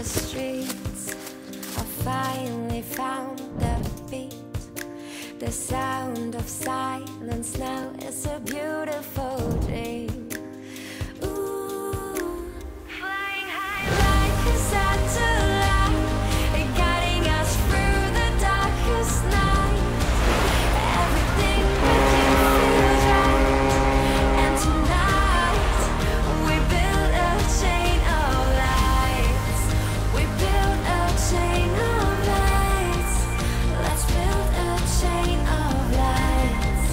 the streets. I finally found the beat. The sound of silence now is a beautiful dream. Ooh, flying high like a satellite, guiding us through the darkest night. Everything within feels right, and tonight we build a chain of lights. We build a chain of lights. Let's build a chain of lights.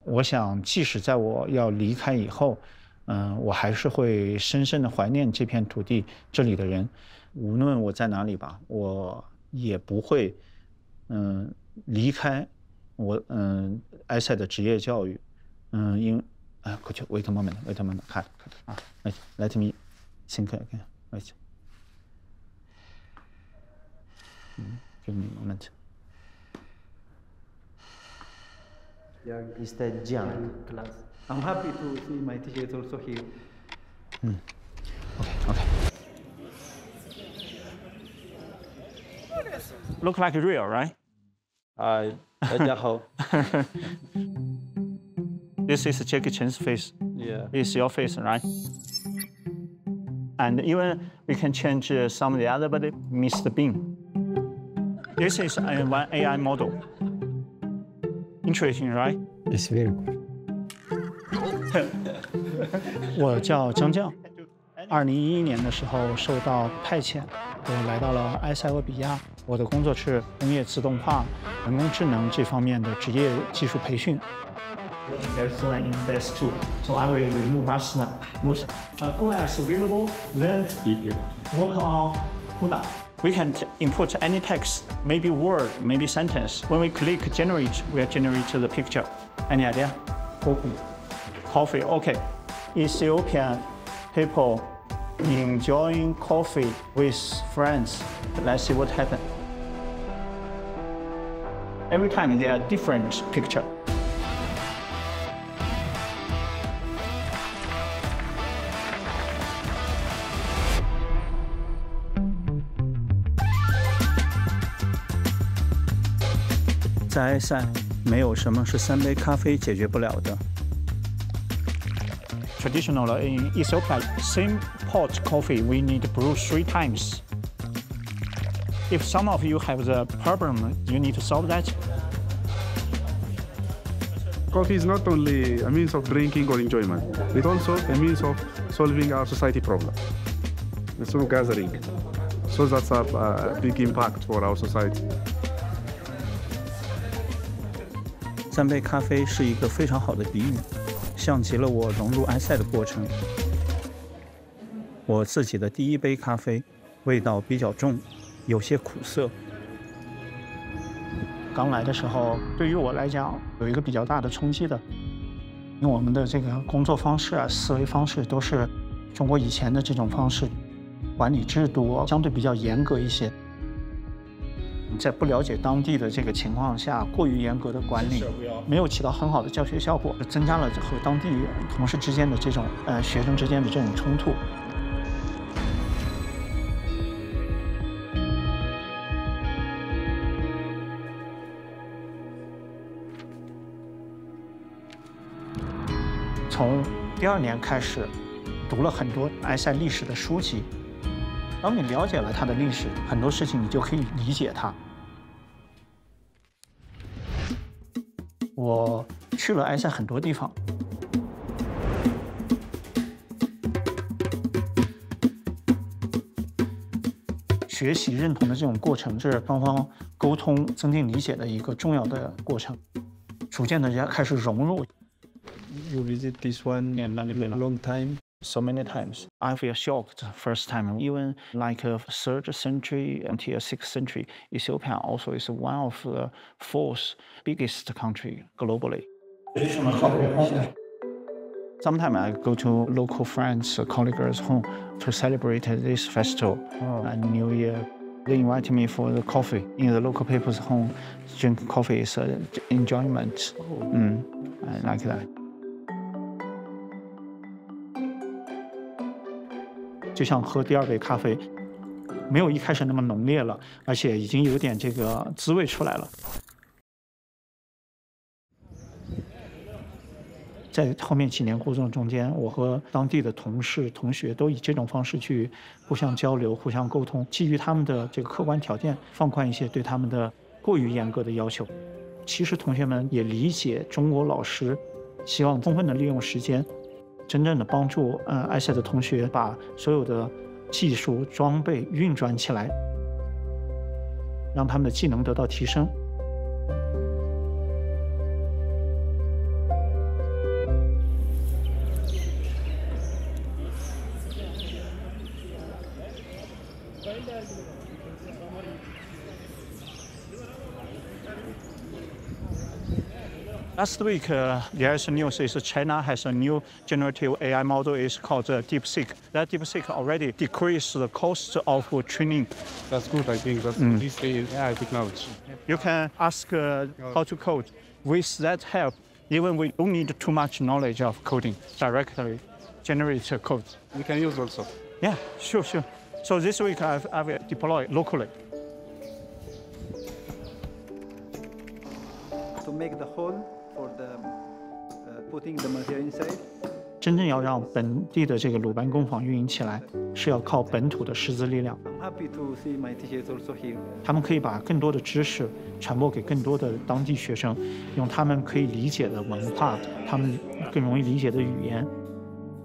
我想，即使在我要离开以后，我还是会深深的怀念这片土地，这里的人。无论我在哪里吧，我也不会，离开我，埃塞的职业教育，could you wait a moment, cut 啊 ，let me think again, wait, give me a moment. Yeah, is that Jiang class? I'm happy to see my teacher is also here. Okay. Look like real, right? 大家好。This is Jackie Chen's face. Yeah. It's your face, right? And even we can change some of the other, but Mr. Bean. This is one AI model. Interesting, right? It's very good. 我叫张将，2011年的时候受到派遣，我来到了埃塞俄比亚。我的工作是工业自动化、人工智能这方面的职业技术培训。There's one in phase 2, so I will remove Asana. OS available, then work on CUDA. We can input any text, maybe word, maybe sentence. When we click generate, we'll generate the picture. Any idea? Coffee, okay. Ethiopian people enjoying coffee with friends. Let's see what happens. Every time there are different picture. 在埃塞，没有什么是3杯咖啡解决不了的。Traditional in Ethiopia, same pot coffee we need to brew 3 times. If some of you have the problem, you need to solve that. Coffee is not only a means of drinking or enjoyment, it's also a means of solving our society problem. It's through gathering. So that's a big impact for our society. 3杯咖啡是一个非常好的比喻，像极了我融入埃塞的过程。我自己的第1杯咖啡，味道比较重，有些苦涩。刚来的时候，对于我来讲有一个比较大的冲击的，因为我们的这个工作方式啊、思维方式都是中国以前的这种方式，管理制度相对比较严格一些。在不了解当地的这个情况下，过于严格的管理没有起到很好的教学效果，增加了和当地同事之间的这种学生之间的这种冲突。从第2年开始，读了很多埃塞历史的书籍。当你了解了它的历史，很多事情你就可以理解它。我去了埃塞很多地方，学习认同的这种过程是双方沟通、增进理解的一个重要的过程，逐渐的开始融入。You visit this one in a long time? So many times. I feel shocked the first time. Even like a 3rd century until 6th century, Ethiopia also is one of the 4th biggest country globally. Sometimes I go to local friends, colleagues' home to celebrate this festival and New Year. They invited me for the coffee in the local people's home. Drink coffee is an enjoyment. I like that. 就像喝第二杯咖啡，没有一开始那么浓烈了，而且已经有点这个滋味出来了。在后面几年过程中间，我和当地的同事、同学都以这种方式去互相交流、互相沟通，基于他们的这个客观条件，放宽一些对他们的过于严格的要求。其实同学们也理解中国老师希望充分的利用时间，真正的帮助埃塞的同学把所有的技术装备运转起来，让他们的技能得到提升。Last week, there's news is China has a new generative AI model. It's called DeepSeek. That DeepSeek already decreased the cost of training. That's good, I think. That's this is AI technology. You can ask how to code. With that help, even we don't need too much knowledge of coding, directly generate code. We can use also. Yeah, sure. So this week I've deployed locally. To make the hole for the putting the material inside. 真正要让本地的这个鲁班工坊运营起来，是要靠本土的师资力量。I'm happy to see my teachers also here. 他们可以把更多的知识传播给更多的当地学生，用他们可以理解的文化，他们更容易理解的语言。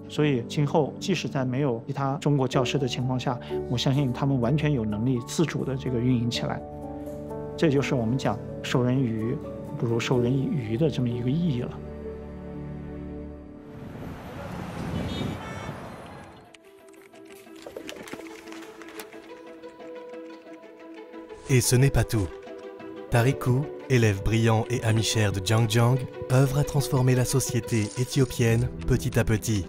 所以今后即使在没有其他中国教师的情况下，我相信他们完全有能力自主的这个运营起来。这就是我们讲授人以鱼不如授人以渔的这么一个意义了。Et ce n'est pas tout. Tarikou, élève brillant et ami cher de Jiang, œuvre à transformer la société éthiopienne petit à petit.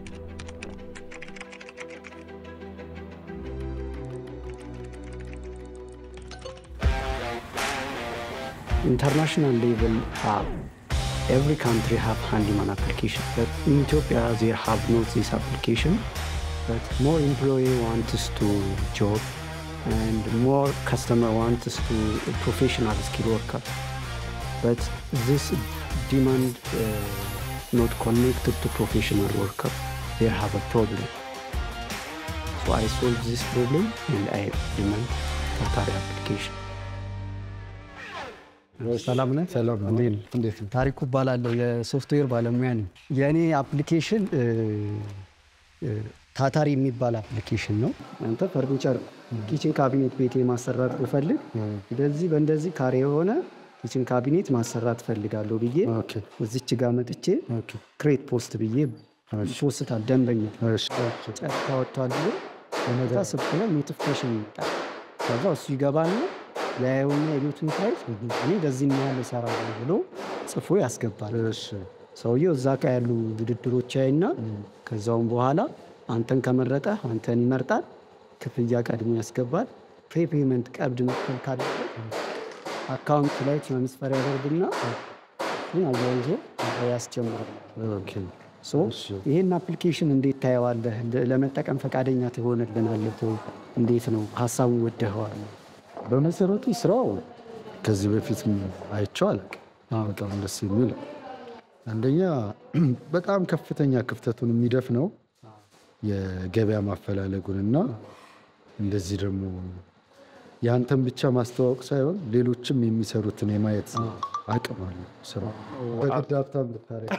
International level every country have handyman application, but in Ethiopia they have not this application. But more employee wants to job, and more customer wants to professional skill worker. But this demand not connected to professional worker. They have a problem. So I solved this problem and I implement Qatari application. ሰላም ነህ? ሰላም ነህ? እንዴት ነህ? ታሪኩ እባላለሁ። የሶፍትዌር ባለሙያ ነኝ። የኔ አፕሊኬሽን ታታሪ የሚባል አፕሊኬሽን ነው። አንተ ፈርኒቸር ኪችን ካቢኔት ቤቴ ማሰራት ብፈልግ በእንደዚህ ካሬ የሆነ ኪችን ካቢኔት ማሰራት ፈልጋለሁ ብዬ እዚች ጋር መጥቼ ክሬት ፖስት ብዬ ፖስታል ደንበኛ ጨርታ ወጥቷል ብሎ ታስብኩለ ኖቲፊኬሽን ይመጣል። ከዛ እሱ ይገባል ያየውና የቤቱን ታይፕ እኔ እንደዚህ ያለ ሰራለሁ ብሎ ጽፎ ያስገባል። ሰውየው እዛ ጋር ያሉ ውድድሮች አይና ከዛውም በኋላ አንተን ከመረጠ አንተን ይመርጣል። ክፍያ ቀድሞ ያስገባል። ፔመንት ቀብድ መክፈል ካለበት አካውንት ላይ ትራንስፈር ያደርግና አያይዞ ያስጀምራል። ይሄን አፕሊኬሽን እንዴት ታየዋለህ? ለመጠቀም ፈቃደኛ ትሆንልናለህ? እንዴት ነው ሐሳቡ ወደኸዋል? በመሰረቱ ስራው ከዚህ በፊት አይቼው አላውቅም። በጣም ደስ የሚል አንደኛ በጣም ከፍተኛ ክፍተቱን የሚደፍነው የገበያ ማፈላለጉንና እንደዚህ ደግሞ ያንተን ብቻ ማስተዋወቅ ሳይሆን ሌሎችም የሚሰሩትን የማየት አቅም አለው ስራው። በግዳፍታም ብታረግ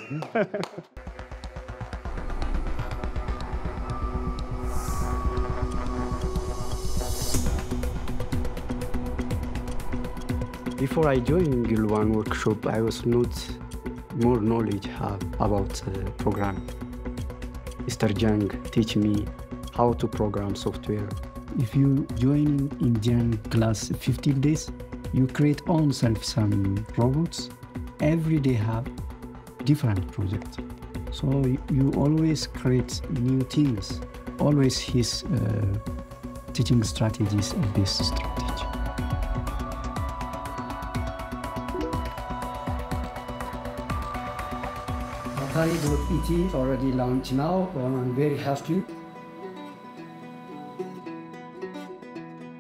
Before I joined Gilwan workshop, I was not more knowledge about programming. Mr. Jiang teach me how to program software. If you join in Jiang class 15 days, you create own self some robots. Every day have different projects. So you always create new things. Always his teaching strategies and best strategy. Tari.et is already launched now. I'm very happy.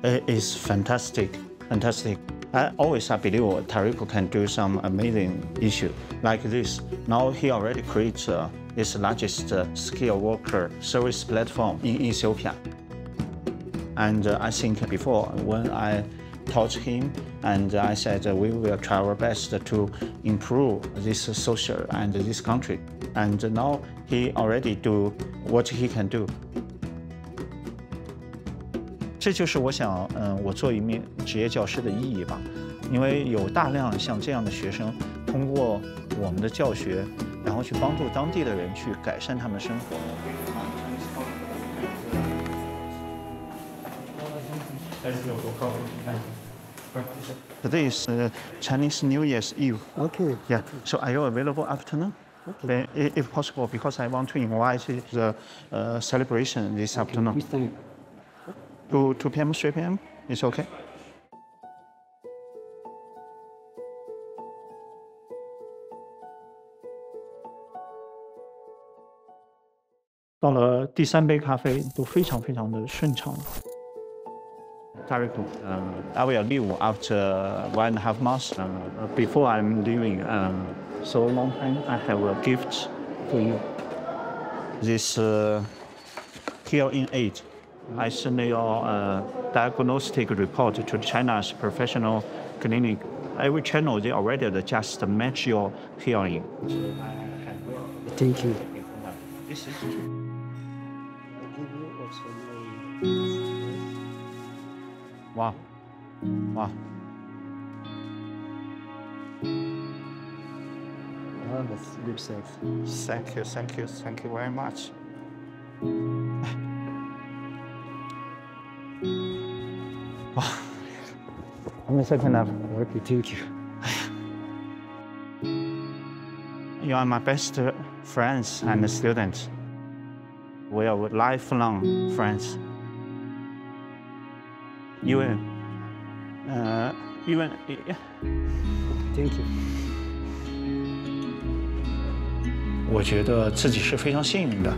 It's fantastic, fantastic. I believe Tariq can do some amazing issue like this. Now he already creates this largest skilled worker service platform in Ethiopia. And I think before when I taught him and I said we will try our best to improve this social and this country. And now he already do what he can do. 这就是我想，我做一名职业教师的意义吧，因为有大量像这样的学生，通过我们的教学，然后去帮助当地的人去改善他们的生活。Today is Chinese New Year's Eve. Okay. Yeah. So are you available afternoon? Okay. If possible, because I want to invite the celebration this afternoon. Which time? 2 p.m., 3 p.m. It's okay. 到了第3杯咖啡都非常非常的顺畅。Tariq, I will leave after 1.5 months. Before I'm leaving, so long time, I have a gift for you. This hearing aid. I send your diagnostic report to China's professional clinic. Every channel they already just match your hearing. Thank you. This is. Wow. Wow. Oh, that's good stuff. Thank you, thank you, thank you very much. Wow. I'm a second up. Okay, thank you. You are my best friends and students. We are lifelong friends. Even. Thank you. 我觉得自己是非常幸运的，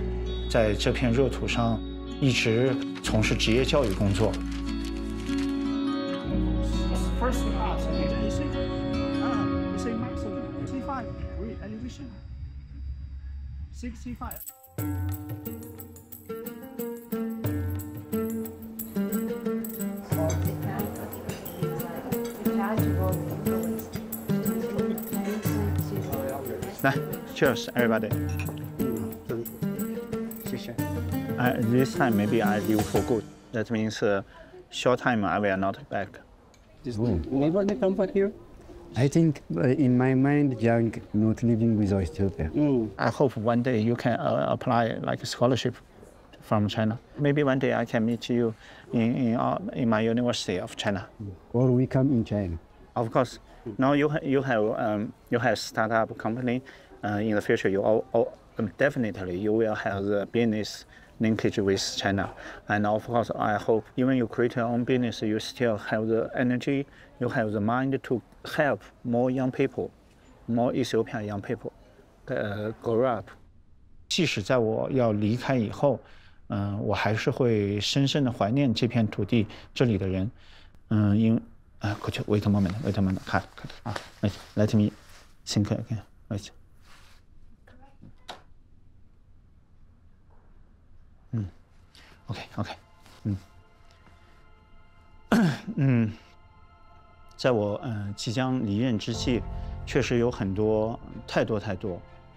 在这片热土上一直从事职业教育工作。First class, it's a maximum 65 degree elevation. 65. Cheers, everybody. This time maybe I leave for good. That means short time I will not back. Never come back here? I think in my mind, young, not living without Ethiopia. I hope one day you can apply like a scholarship from China. Maybe one day I can meet you in my University of China. Or we come in China. Of course. Now you have startup company. In the future, definitely you will have the business linkage with China. And of course, I hope even you create your own business, you still have the energy, you have the mind to help more young people, more Ethiopian young people, grow up. 即使在我要离开以后，我还是会深深的怀念这片土地，这里的人。Could you wait a moment? Wait a moment. 看啊 ，Let me think again. Wait. OK， 在我即将离任之际，确实有很多太多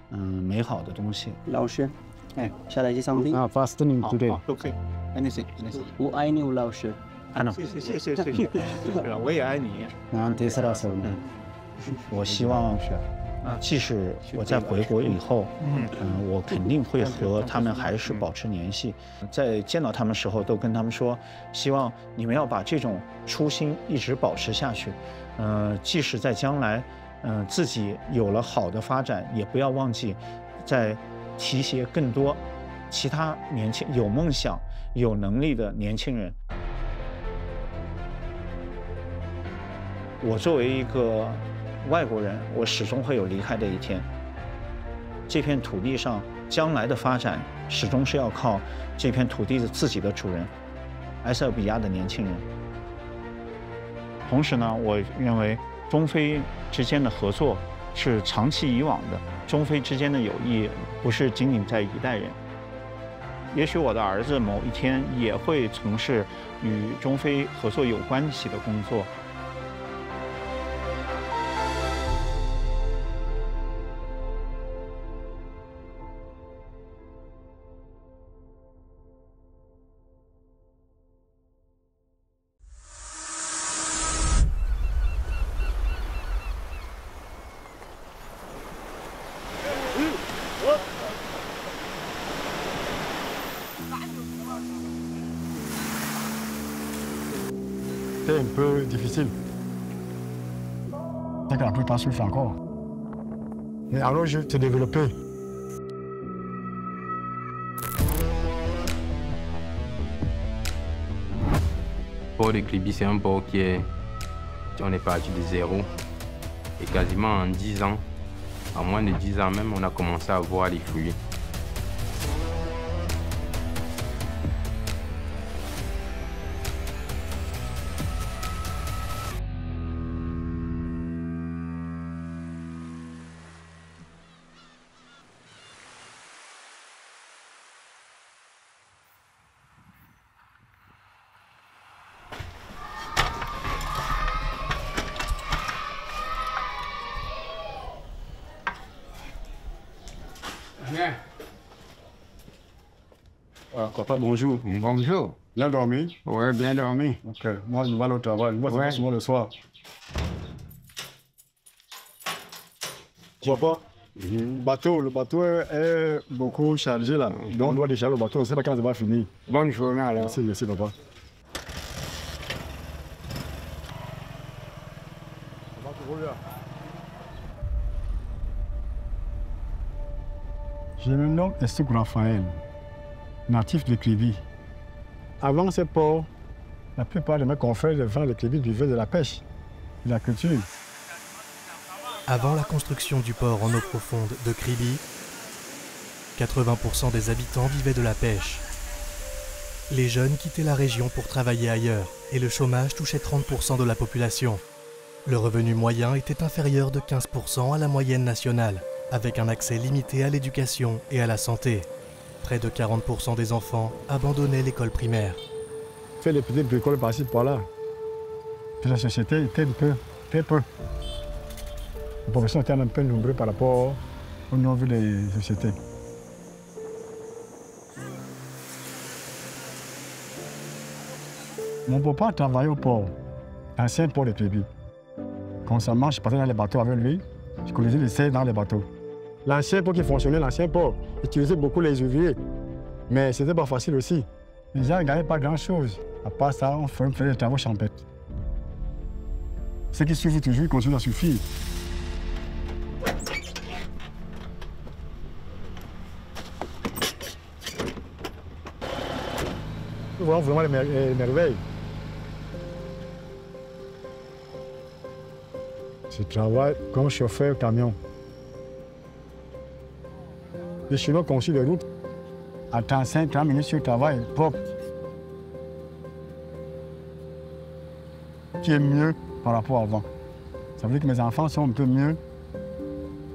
美好的东西。老师，shall I say something? Fasting today. OK, anything. 我爱你，老师。谢谢，我也爱你。我希望。即使我在回国以后，我肯定会和他们还是保持联系。在见到他们的时候，都跟他们说，希望你们要把这种初心一直保持下去。即使在将来，自己有了好的发展，也不要忘记，在提携更多其他年轻有梦想、有能力的年轻人。我作为一个外国人，我始终会有离开的一天。这片土地上将来的发展始终是要靠这片土地的自己的主人，埃塞俄比亚的年轻人。同时呢，我认为中非之间的合作是长期以往的，中非之间的友谊不是仅仅在于一代人。也许我的儿子某一天也会从事与中非合作有关系的工作。C'était un peu difficile. C'est que la plupart souffrent encore. Et alors, je t'ai développé. Le port de Kribi, c'est un port on est parti de zéro. Et quasiment en 10 ans, en moins de 10 ans même, on a commencé à voir les fruits. Voilà, papa, bonjour. Bonjour. Bien dormi? Oui, bien dormi. Ok. Moi, je vais aller au travail. Moi, c'est souvent le soir. Tu vois pas? Le bateau est beaucoup chargé là. Donc, on doit décharger le bateau. On ne sait pas quand ça va finir. Bonne journée alors. Merci, merci, papa. Je me nomme Raphaël, natif de Kribi. Avant ce port, la plupart de mes confrères de vent de Kribi vivaient de la pêche, de la culture. Avant la construction du port en eau profonde de Kribi, 80% des habitants vivaient de la pêche. Les jeunes quittaient la région pour travailler ailleurs et le chômage touchait 30% de la population. Le revenu moyen était inférieur de 15% à la moyenne nationale, avec un accès limité à l'éducation et à la santé. Près de 40% des enfants abandonnaient l'école primaire. Fait des petites bricoles par-ci par-là. Puis la société était très peu. La population était un peu nombreuse par rapport au nombre des sociétés. Mon papa travaillait au port, ancien port de Kribi. Constamment, je partais dans les bateaux avec lui, je connaissais les serres dans les bateaux. L'ancien port qui fonctionnait, l'ancien port, utilisait beaucoup les ouvriers, mais c'était pas facile aussi. Les gens ne gagnaient pas grand-chose. À part ça, on faisait des travaux champêtres. Ceux qui suivent toujours, ils continuent à suffire. Nous voyons vraiment les merveilles. Je travaille comme chauffeur camion. Les Chinois ont conçu les routes à 35-30 minutes sur le travail propre, qui est mieux par rapport à avant. Ça veut dire que mes enfants sont un peu mieux.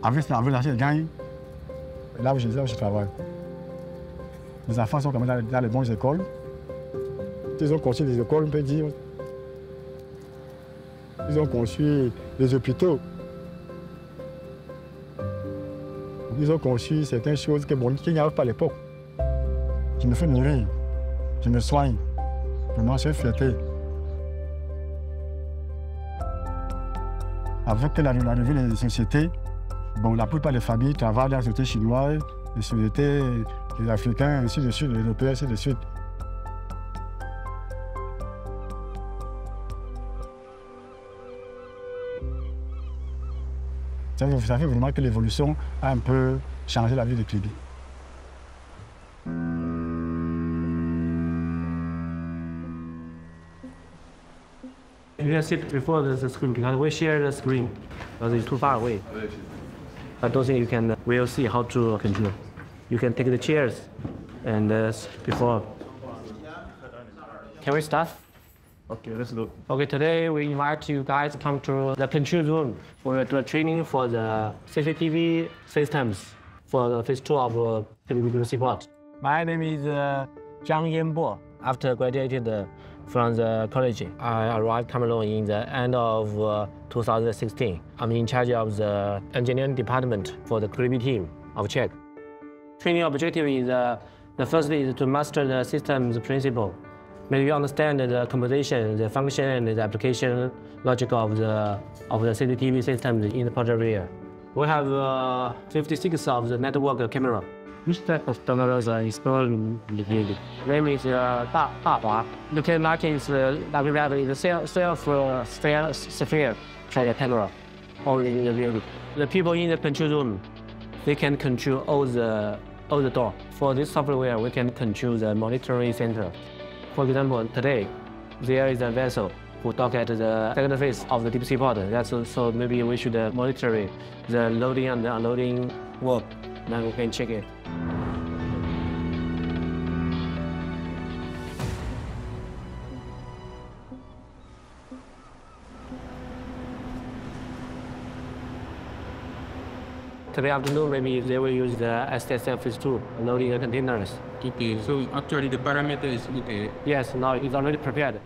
Avec l'argent qu'ils gagnent, là où je travaille. Mes enfants sont quand même dans les bonnes écoles. Ils ont construit des écoles, on peut dire. Ils ont construit des hôpitaux. Ils ont conçu certaines choses qu'il n'y avait pas à l'époque. Je me fais nourrir, je me soigne. Vraiment, c'est une fierté. Avec l'arrivée des sociétés, bon, la plupart des familles travaillent dans les sociétés chinoises, les sociétés des Africains, ainsi de suite, les Européens, ainsi de suite. Ça fait vraiment que l'évolution a un peu changé la vie de Kribi. You can sit before the screen because we share the screen because it's too far away. I don't think you can really see how to control. You can take the chairs and before. Can we start? Okay, let's go. Okay, today we invite you guys to come to the control room for the training for the CCTV systems for the phase 2 of television support. My name is Zhang Yanbo. After graduated from the college, I arrived Cameroon in the end of 2016. I'm in charge of the engineering department for the Caribbean team of Czech. Training objective is the first is to master the system's principle. Maybe you understand the composition, the function, and the application logic of the CCTV systems in the project area. We have 56 of the network camera. Which type of cameras are installed in the building? Name is Da. You can imagine it's a self-sphere camera only in the building. The people in the control room, they can control all the door. For this software, we can control the monitoring center. For example, today, there is a vessel who dock at the second phase of the deep sea port. So maybe we should monitor the loading and the unloading work. Then we can check it. Today afternoon, maybe they will use the STSL phase 2, loading the containers. Okay, so actually the parameter is okay. Yes, now it's already prepared.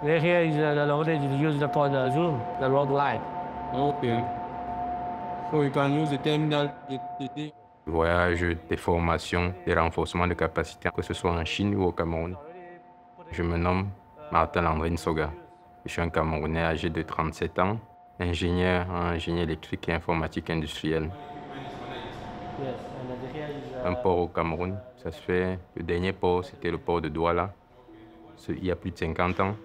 Here is the loading is used for the zoom, the road light. Okay. So you can use the terminal. Voyage, des formations, des renforcements de capacités, que ce soit en Chine ou au Cameroun. Je me nomme Martin Landrine Soga. Je suis un Camerounais âgé de 37 ans, ingénieur en génie électrique et informatique industrielle. Un port au Cameroun, ça se fait. Le dernier port, c'était le port de Douala, il y a plus de 50 ans.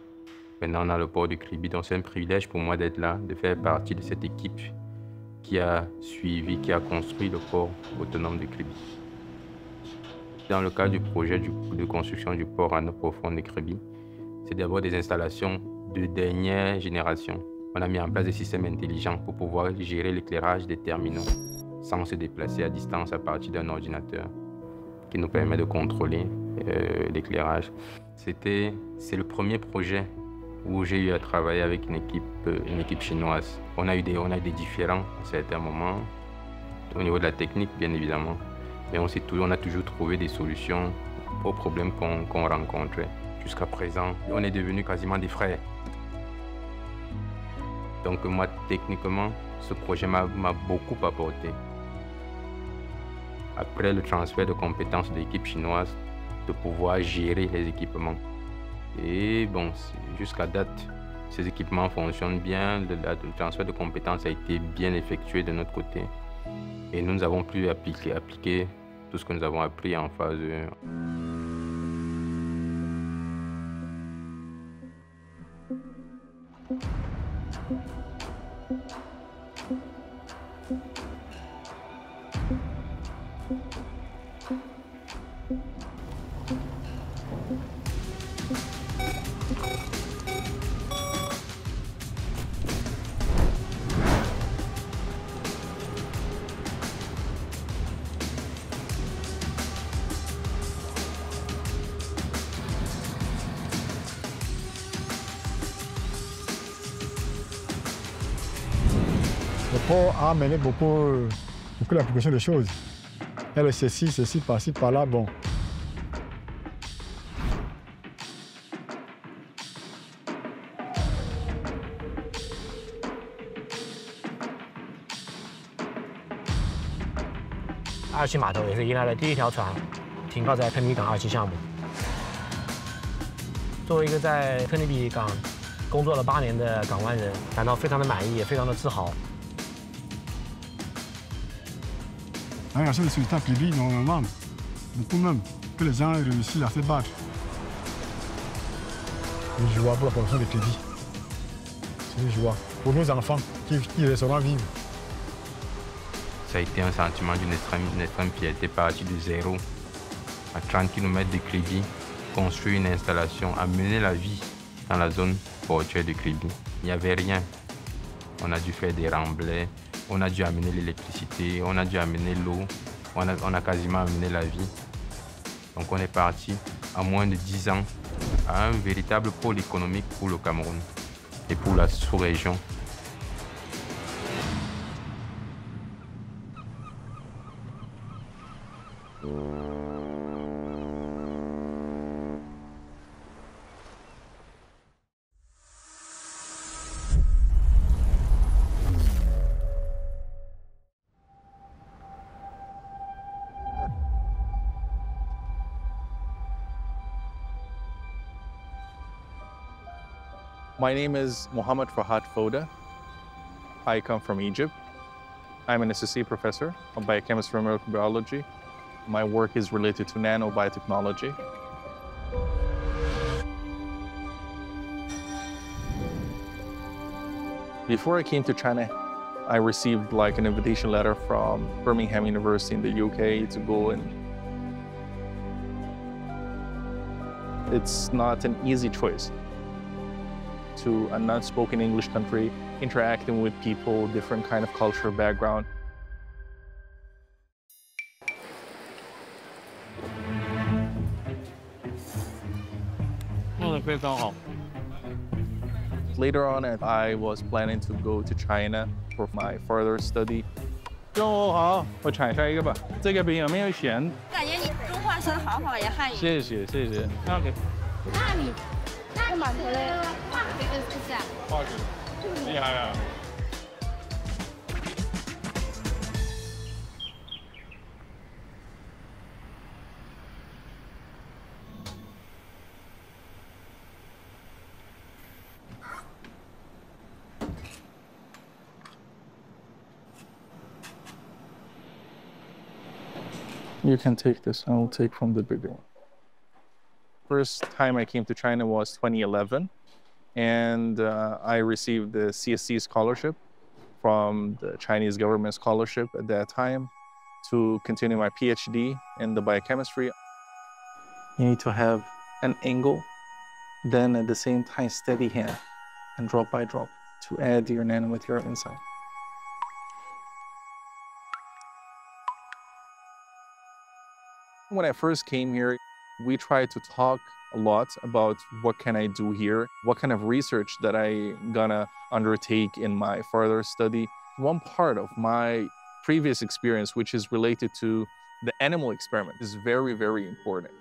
Maintenant, on a le port de Kribi, donc c'est un privilège pour moi d'être là, de faire partie de cette équipe qui a suivi, qui a construit le port autonome de Kribi. Dans le cadre du projet de construction du port en eau profonde de Kribi, c'est d'abord des installations de dernière génération. On a mis en place des systèmes intelligents pour pouvoir gérer l'éclairage des terminaux sans se déplacer à distance à partir d'un ordinateur qui nous permet de contrôler l'éclairage. C'est le premier projet où j'ai eu à travailler avec une équipe chinoise. On a eu des différends à certains moments, au niveau de la technique bien évidemment, mais on a toujours trouvé des solutions aux problèmes qu'on rencontrait. Jusqu'à présent, on est devenus quasiment des frères. Donc moi, techniquement, ce projet m'a beaucoup apporté. Après le transfert de compétences de l'équipe chinoise, de pouvoir gérer les équipements. Et bon, jusqu'à date, ces équipements fonctionnent bien, le transfert de compétences a été bien effectué de notre côté. Et nous avons pu appliquer tout ce que nous avons appris en phase 1. Le port a amené beaucoup l'application des choses. Elle ceci, par-ci, par-là, bon.二期码头也是迎来了第一条船停靠在科尼比港2期项目。作为一个在科尼比港工作了8年的港湾人，感到非常的满意，也非常的自豪。Regarde le résultat prévu normalement, beaucoup même, que les gens aient réussi à se battre. Une joie pour la production de crédit. C'est une joie pour nos enfants qui resteront vivre. Ça a été un sentiment d'une extrême fierté, partir de zéro, à 30 km de Kribi, construire une installation, amener la vie dans la zone portuaire de Kribi. Il n'y avait rien. On a dû faire des remblais, On a dû amener l'électricité, on a dû amener l'eau, on a quasiment amené la vie. Donc on est parti à moins de 10 ans à un véritable pôle économique pour le Cameroun et pour la sous-région. My name is Mohammed Fahad Foda. I come from Egypt. I'm an associate professor of biochemistry and microbiology. My work is related to nanobiotechnology. Before I came to China, I received like an invitation letter from Birmingham University in the UK to go, and it's not an easy choice. To a non-spoken English country, interacting with people, different kind of culture, background. Later on, I was planning to go to China for my further study. 中午好，我尝一下一个吧。这个饼有没有咸？感觉你中话说得好好呀，汉语。谢谢谢谢。OK。那你干嘛去嘞？这个是啥？化学。厉害啊！ You can take this, I will take from the bigger one. First time I came to China was 2011, and I received the CSC scholarship from the Chinese government scholarship at that time to continue my PhD in the biochemistry. You need to have an angle, then at the same time steady hand, and drop by drop to add your nanomaterial inside. When I first came here, we tried to talk a lot about what can I do here, what kind of research that I'm gonna undertake in my further study. One part of my previous experience, which is related to the animal experiment, is very, very important.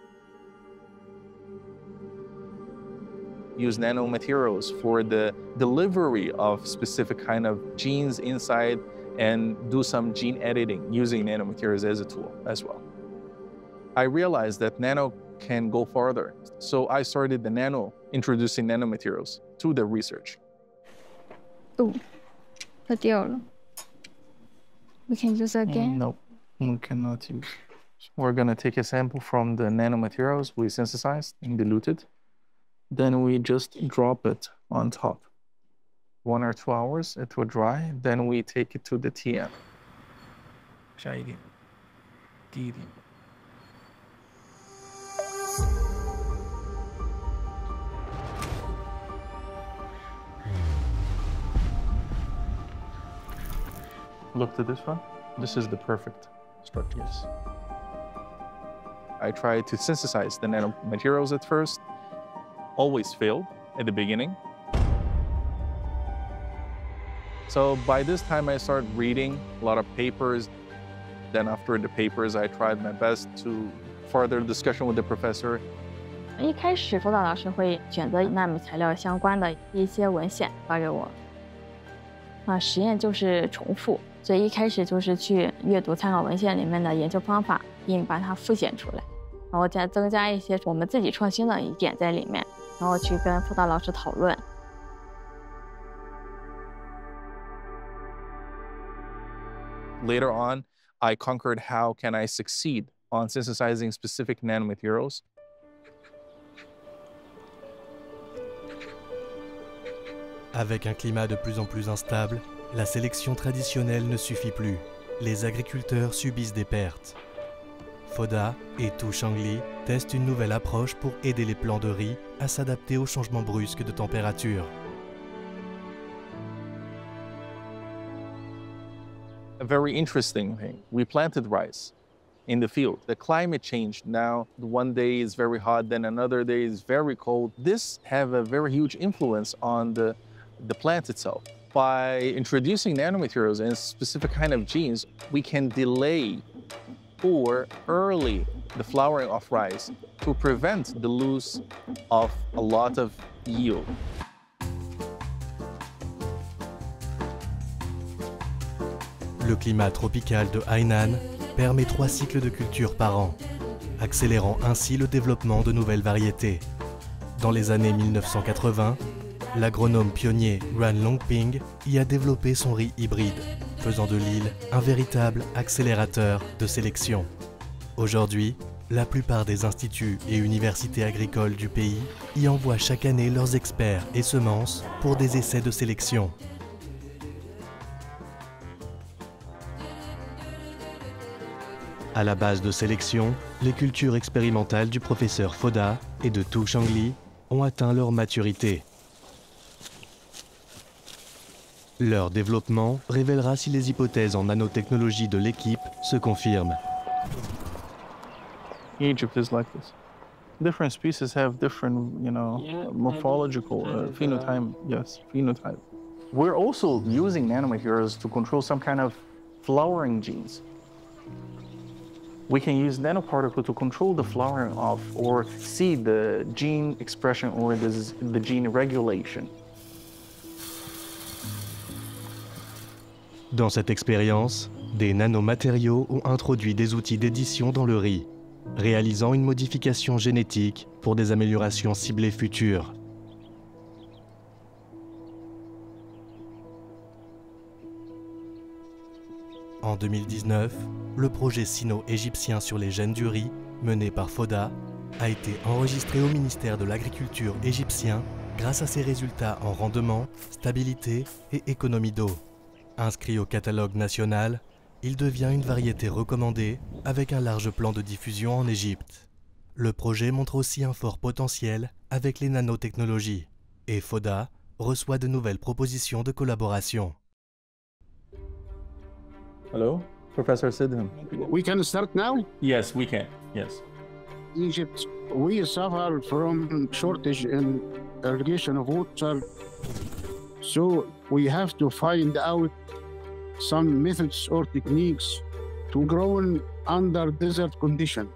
Use nanomaterials for the delivery of specific kind of genes inside and do some gene editing using nanomaterials as a tool as well. I realized that nano can go farther. So I started the introducing nanomaterials to the research. Oh, we can use it again? No, we cannot use. We're gonna take a sample from the nanomaterials we synthesized and diluted. Then we just drop it on top. 1 or 2 hours, it will dry. Then we take it to the TM. 下一点，低一点。 Look to this one. This is the perfect structure. Yes. I tried to synthesize the nanomaterials at first. Always failed at the beginning. So by this time, I started reading a lot of papers. Then after the papers, I tried my best to further discussion with the professor. 一开始辅导老师会选择纳米材料相关的一些文献发给我。实验就是重复。 所以一开始就是去阅读参考文献里面的研究方法，并把它复写出来，然后再增加一些我们自己创新的一点在里面，然后去跟辅导老师讨论。Later on, I conquered how can I succeed on synthesizing specific nanomaterials. Avec un climat de plus en plus instable, la sélection traditionnelle ne suffit plus. Les agriculteurs subissent des pertes. Foda et Tu Shangli testent une nouvelle approche pour aider les plants de riz à s'adapter aux changements brusques de température. a very interesting thing. We planted rice in the field. The climate changed. Now, one day is very hot, then another day is very cold. This have a very huge influence on the plant itself. By introducing nanomaterials and specific kind of genes, we can delay or early the flowering of rice to prevent the loss of a lot of yield. Le climat tropical de Hainan permet 3 cycles de culture par an, accélérant ainsi le développement de nouvelles variétés. Dans les années 1980, l'agronome pionnier Ran Longping y a développé son riz hybride, faisant de l'île un véritable accélérateur de sélection. Aujourd'hui, la plupart des instituts et universités agricoles du pays y envoient chaque année leurs experts et semences pour des essais de sélection. À la base de sélection, les cultures expérimentales du professeur Foda et de Tu Shangli ont atteint leur maturité. Leur développement révélera si les hypothèses en nanotechnologie de l'équipe se confirment. Egypt is like this. Different species have different, morphological phenotype. Yes, phenotype. We're also using nanomaterials to control some kind of flowering genes. We can use nanoparticles to control the flowering of or see the gene expression or the gene regulation. Dans cette expérience, des nanomatériaux ont introduit des outils d'édition dans le riz, réalisant une modification génétique pour des améliorations ciblées futures. En 2019, le projet sino-égyptien sur les gènes du riz, mené par Foda, a été enregistré au ministère de l'Agriculture égyptien grâce à ses résultats en rendement, stabilité et économie d'eau. Inscrit au catalogue national, il devient une variété recommandée avec un large plan de diffusion en Égypte. Le projet montre aussi un fort potentiel avec les nanotechnologies et Foda reçoit de nouvelles propositions de collaboration. Hello, Professor Sidham. We can start now? Yes, we can. Yes. Egypt, we suffer from shortage in irrigation of water. So we have to find out some methods or techniques to grow under desert condition.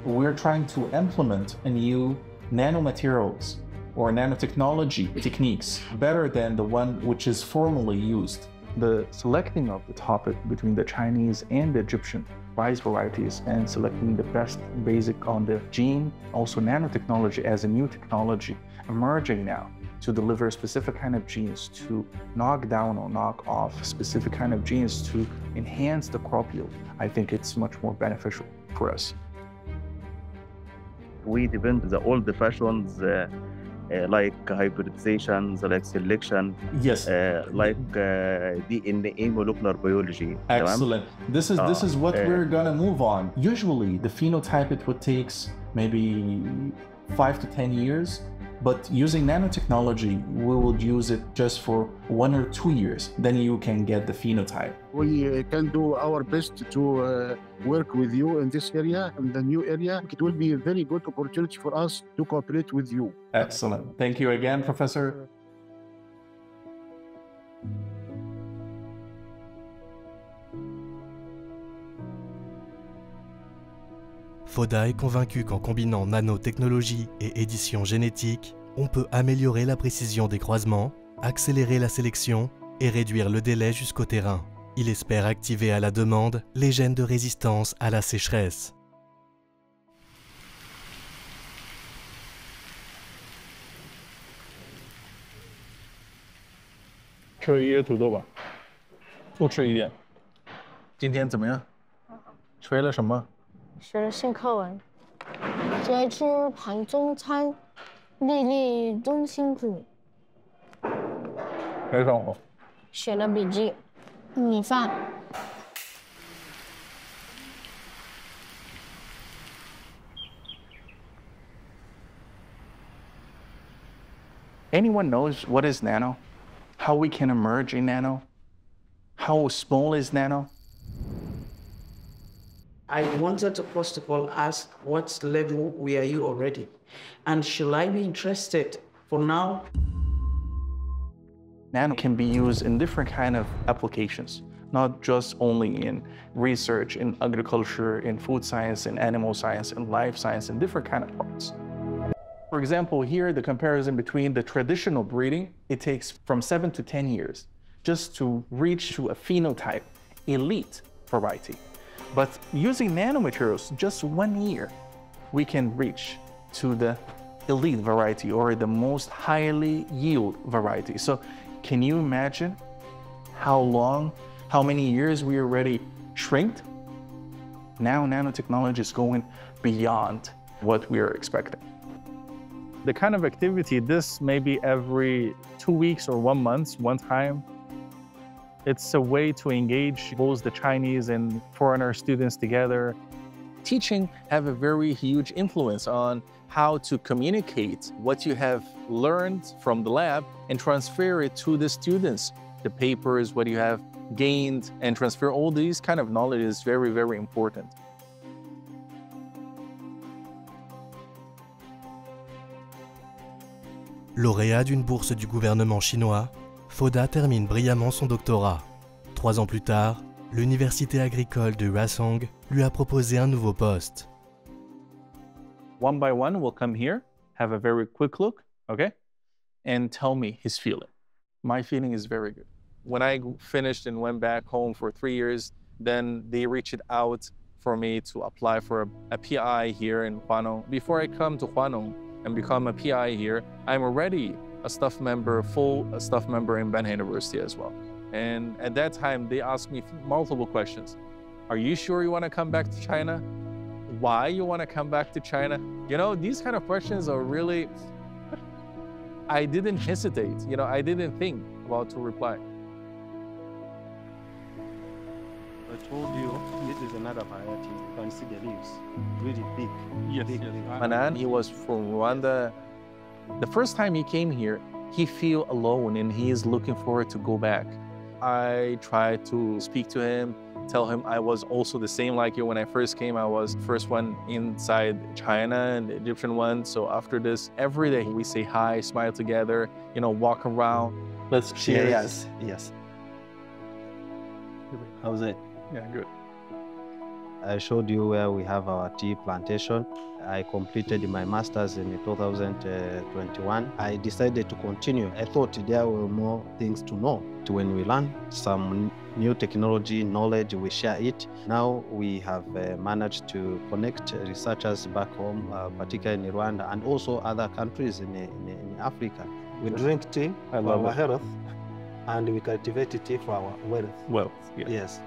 We're trying to implement a new nanomaterials or nanotechnology techniques better than the one which is formerly used. The selecting of the topic between the Chinese and the Egyptian rice varieties and selecting the best basic on the gene, also nanotechnology as a new technology emerging now to deliver specific kind of genes to knock down or knock off specific kind of genes to enhance the crop yield. I think it's much more beneficial for us. We depend on the old fashions like hybridization, like selection, yes, like DNA molecular biology. Excellent. This is what we're gonna move on. Usually the phenotype it would takes maybe 5 to 10 years, but using nanotechnology we will use it just for 1 or 2 years. Then you can get the phenotype. We can do our best to work with you in this area, in the new area. It will be a very good opportunity for us to cooperate with you. Excellent. Thank you again, Professor. Foda est convaincu qu'en combinant nanotechnologie et édition génétique, on peut améliorer la précision des croisements, accélérer la sélection et réduire le délai jusqu'au terrain. Il espère activer à la demande les gènes de résistance à la sécheresse.吃一些土豆吧，多吃一点。今天怎么样？吹了什么？学了新课文，节吃盘中餐，粒粒中辛苦。没生活。写了笔记，米饭。Anyone knows what is nano? how we can emerge in nano, how small is nano. I wanted to first of all ask what level were you already? And should I be interested for now? Nano can be used in different kind of applications, not just only in research, in agriculture, in food science, in animal science, in life science, in different kind of parts. For example, here, the comparison between the traditional breeding, it takes from 7 to 10 years just to reach to a phenotype, elite variety. But using nanomaterials, just 1 year, we can reach to the elite variety or the most highly yield variety. So can you imagine how long, how many years we already shrinked? Now nanotechnology is going beyond what we are expecting. The kind of activity, this maybe every 2 weeks or 1 month, one time, it's a way to engage both the Chinese and foreigner students together. Teaching have a very huge influence on how to communicate what you have learned from the lab and transfer it to the students. The papers, what you have gained, and transfer all these kind of knowledge is very, very important. Lauréat d'une bourse du gouvernement chinois, Foda termine brillamment son doctorat. 3 ans plus tard, l'université agricole de Rasong lui a proposé un nouveau poste. One by one, we'll come here, have a very quick look, okay? And tell me his feeling. My feeling is very good. When I finished and went back home for 3 years, then they reached out for me to apply for a PI here in Huanong. Before I come to Huanong and become a PI here, I'm already a staff member, full staff member in Banha University as well. And at that time, they asked me multiple questions. Are you sure you want to come back to China? Why you want to come back to China? You know, these kind of questions are really, I didn't hesitate. You know, I didn't think about to reply. I told you, this is another variety. You can see the leaves, really big. Yes, big yes. leaves. Manan, he was from Rwanda. The first time he came here, he feel alone and he is looking forward to go back. I tried to speak to him, tell him I was also the same like you when I first came. I was the first one inside China and the Egyptian one. So after this, every day we say hi, smile together, you know, walk around. Let's cheers. Yes, yes. How's it? Yeah, good. I showed you where we have our tea plantation. I completed my master's in 2021. I decided to continue. I thought there were more things to know. When we learn some new technology, knowledge, we share it. Now we have managed to connect researchers back home, particularly in Rwanda, and also other countries in Africa. We drink tea for our health, and we cultivate tea for our wealth. Wealth, yeah. Yes.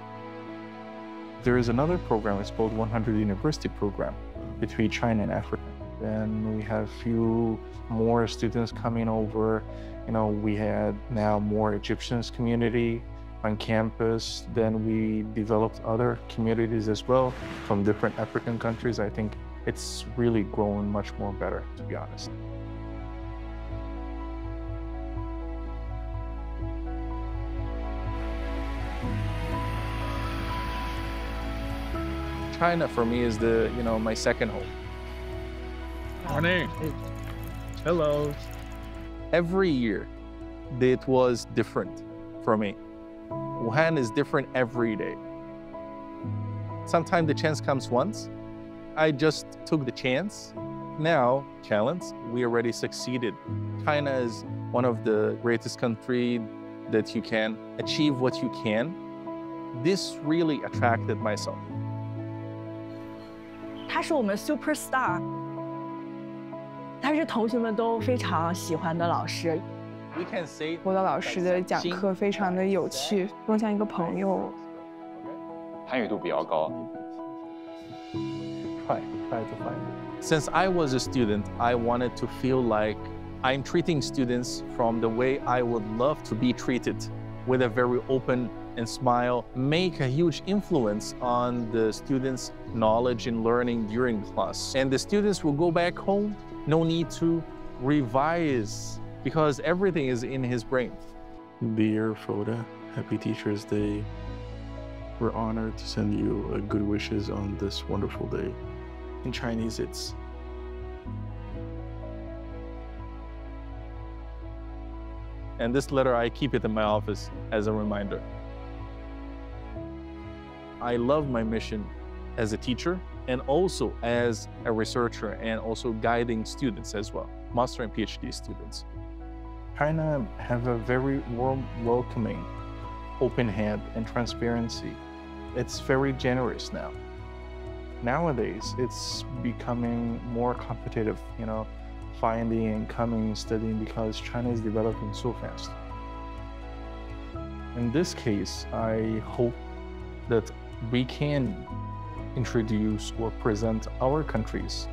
There is another program, it's called 100 University Program between China and Africa. Then we have few more students coming over. You know, we had now more Egyptians community on campus. Then we developed other communities as well from different African countries. I think it's really grown much more better, to be honest. China for me is the, you know, my second home. Morning. Hello. Every year, it was different for me. Wuhan is different every day. Sometimes the chance comes once. I just took the chance. Now, challenge, we already succeeded. China is one of the greatest countries that you can achieve what you can. This really attracted myself. 他是我们 super star， 他是同学们都非常喜欢的老师。我的老师的讲课非常的有趣，更像一个朋友。参与度比较高。Try to find it. Since I was a student, I wanted to feel like I'm treating students from the way I would love to be treated, with a very open and smile, make a huge influence on the students' knowledge and learning during class. And the students will go back home, no need to revise, because everything is in his brain. Dear Foda, happy Teachers Day. We're honored to send you good wishes on this wonderful day. In Chinese, it's and this letter, I keep it in my office as a reminder. I love my mission as a teacher and also as a researcher and also guiding students as well, master and PhD students. China have a very warm, welcoming, open hand and transparency. It's very generous now. Nowadays, it's becoming more competitive, finding and coming and studying because China is developing so fast. In this case, I hope that we can introduce or present our countries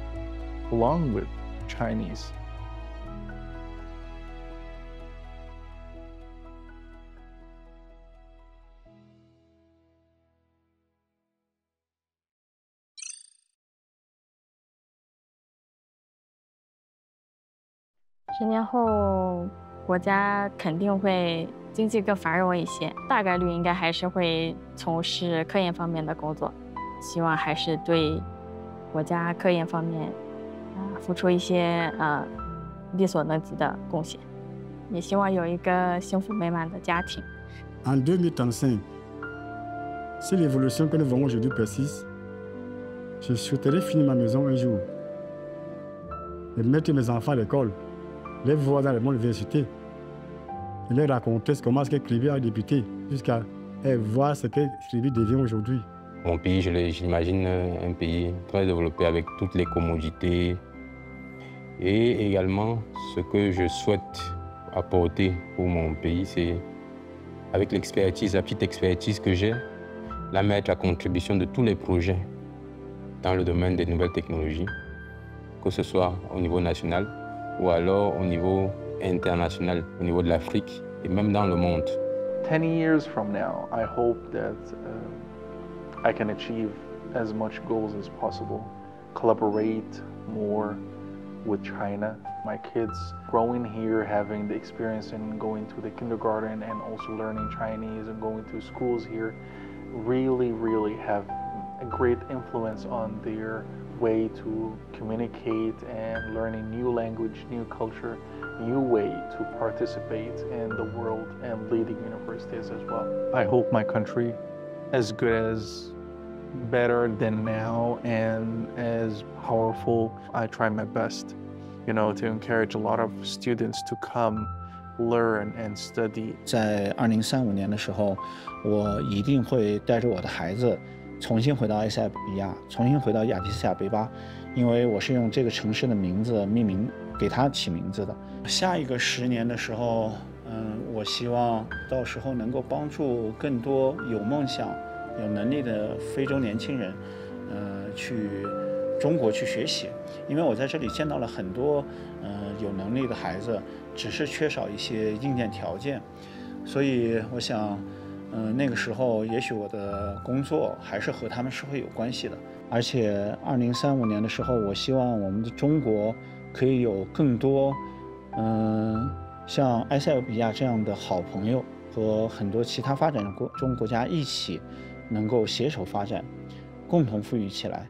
along with Chinese.10年后，国家肯定会经济更繁荣一些，大概率应该还是会从事科研方面的工作。希望还是对国家科研方面付出一些力所能及的贡献，也希望有一个幸福美满的家庭。En 2035, si l'évolution que nous voyons aujourd'hui persiste, je souhaiterais finir ma maison un jour et mettre mes enfants à l'école, les voir dans le monde de l'université et leur raconter comment est-ce qu'Cribi a débuté jusqu'à voir ce que Cribi devient aujourd'hui. Mon pays, je l'imagine un pays très développé avec toutes les commodités et également ce que je souhaite apporter pour mon pays, c'est avec l'expertise, la petite expertise que j'ai, la mettre à contribution de tous les projets dans le domaine des nouvelles technologies, que ce soit au niveau national ou alors au niveau international, au niveau de l'Afrique et même dans le monde. 10 years from now, I hope that I can achieve as much goals as possible, collaborate more with China. My kids growing here, having the experience in going to the kindergarten and also learning Chinese and going to schools here, really have a great influence on their way to communicate and learning new language, new culture, new way to participate in the world and leading universities as well. I hope my country as good as better than now and as powerful. I try my best, to encourage a lot of students to come, learn and study. 在2035年的时候，我一定会带着我的孩子重新回到埃塞俄比亚，重新回到亚的斯亚贝巴，因为我是用这个城市的名字命名，给它起名字的。下一个10年的时候，我希望到时候能够帮助更多有梦想、有能力的非洲年轻人，去中国去学习，因为我在这里见到了很多有能力的孩子，只是缺少一些硬件条件，所以我想，那个时候也许我的工作还是和他们是会有关系的。而且2035年的时候，我希望我们的中国可以有更多，像埃塞俄比亚这样的好朋友，和很多其他发展中国家一起，能够携手发展，共同富裕起来。